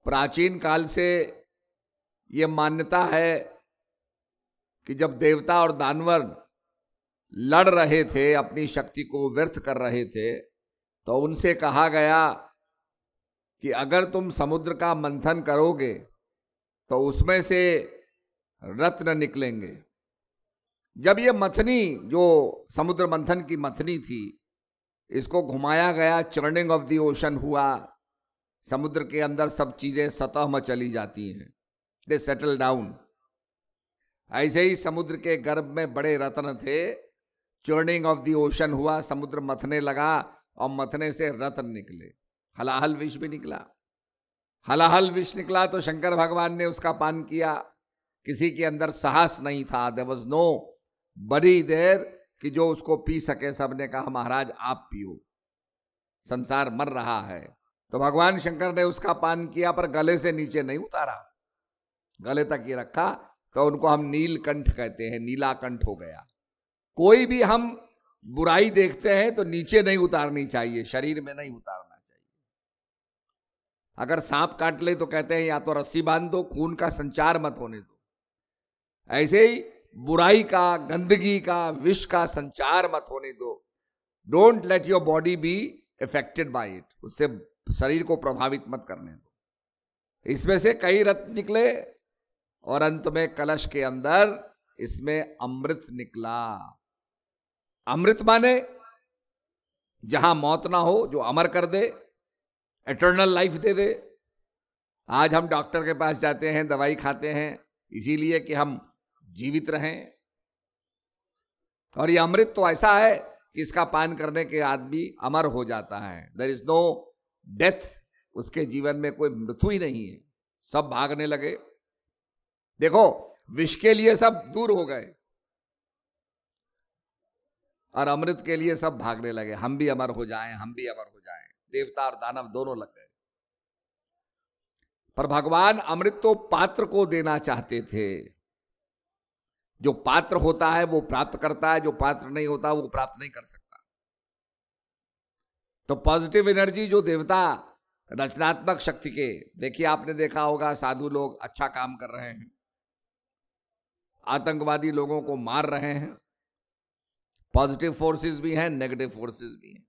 प्राचीन काल से ये मान्यता है कि जब देवता और दानवर लड़ रहे थे, अपनी शक्ति को व्यर्थ कर रहे थे, तो उनसे कहा गया कि अगर तुम समुद्र का मंथन करोगे तो उसमें से रत्न निकलेंगे। जब ये मथनी, जो समुद्र मंथन की मथनी थी, इसको घुमाया गया, चर्निंग ऑफ द ओशन हुआ, समुद्र के अंदर सब चीजें सतह में चली जाती हैं, दे सेटल डाउन। ऐसे ही समुद्र के गर्भ में बड़े रत्न थे, चर्निंग ऑफ द ओशन हुआ, समुद्र मथने लगा और मथने से रत्न निकले। हलाहल विष भी निकला। हलाहल विष निकला तो शंकर भगवान ने उसका पान किया। किसी के अंदर साहस नहीं था, there was nobody there कि जो उसको पी सके। सबने कहा महाराज आप पियो, संसार मर रहा है। तो भगवान शंकर ने उसका पान किया, पर गले से नीचे नहीं उतारा, गले तक ही रखा। तो उनको हम नीलकंठ कहते हैं, नीलाकंठ हो गया। कोई भी हम बुराई देखते हैं तो नीचे नहीं उतारनी चाहिए, शरीर में नहीं उतारना चाहिए। अगर सांप काट ले तो कहते हैं या तो रस्सी बांध दो, खून का संचार मत होने दो। ऐसे ही बुराई का, गंदगी का, विष का संचार मत होने दो। Don't let your body be affected by it, उससे शरीर को प्रभावित मत करने दो। इसमें से कई रत्न निकले और अंत में कलश के अंदर इसमें अमृत निकला। अमृत माने जहां मौत ना हो, जो अमर कर दे, एटर्नल लाइफ दे दे। आज हम डॉक्टर के पास जाते हैं, दवाई खाते हैं, इसीलिए कि हम जीवित रहें। और ये अमृत तो ऐसा है कि इसका पान करने के आदमी अमर हो जाता है। देयर इज नो डेथ, उसके जीवन में कोई मृत्यु ही नहीं है। सब भागने लगे। देखो, विष के लिए सब दूर हो गए और अमृत के लिए सब भागने लगे। हम भी अमर हो जाएं, हम भी अमर हो जाएं। देवता और दानव दोनों लग गए। पर भगवान अमृत तो पात्र को देना चाहते थे। जो पात्र होता है वो प्राप्त करता है, जो पात्र नहीं होता वो प्राप्त नहीं कर सकता। तो पॉजिटिव एनर्जी जो देवता रचनात्मक शक्ति के, देखिए आपने देखा होगा साधु लोग अच्छा काम कर रहे हैं, आतंकवादी लोगों को मार रहे हैं। पॉजिटिव फोर्सेस भी हैं, नेगेटिव फोर्सेस भी हैं।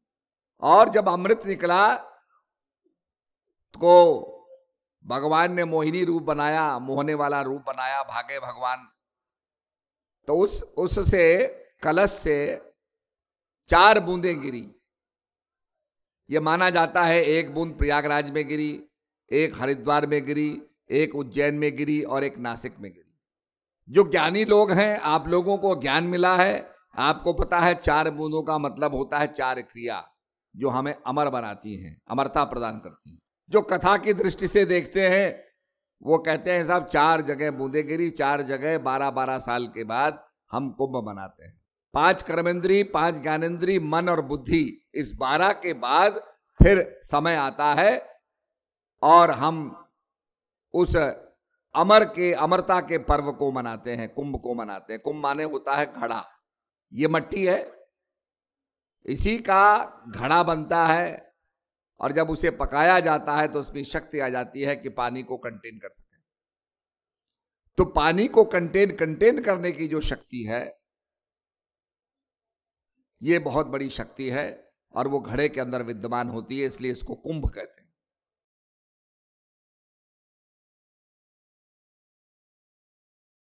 और जब अमृत निकला तो भगवान ने मोहिनी रूप बनाया, मोहने वाला रूप बनाया, भागे भगवान। तो उससे कलश से 4 बूंदें गिरी। यह माना जाता है 1 बूंद प्रयागराज में गिरी, 1 हरिद्वार में गिरी, 1 उज्जैन में गिरी और 1 नासिक में गिरी। जो ज्ञानी लोग हैं, आप लोगों को ज्ञान मिला है, आपको पता है 4 बूंदों का मतलब होता है 4 क्रिया जो हमें अमर बनाती हैं, अमरता प्रदान करती हैं। जो कथा की दृष्टि से देखते हैं वो कहते हैं साहब 4 जगह बूंदे गिरी, 4 जगह 12-12 साल के बाद हम कुंभ मनाते हैं। 5 कर्मेंद्री, 5 ज्ञानेंद्री, मन और बुद्धि, इस 12 के बाद फिर समय आता है और हम उस अमरता के पर्व को मनाते हैं, कुंभ को मनाते हैं। कुंभ माने होता है घड़ा। ये मट्टी है, इसी का घड़ा बनता है और जब उसे पकाया जाता है तो उसमें शक्ति आ जाती है कि पानी को कंटेन कर सके। तो पानी को कंटेन करने की जो शक्ति है, ये बहुत बड़ी शक्ति है और वो घड़े के अंदर विद्यमान होती है, इसलिए इसको कुंभ कहते हैं।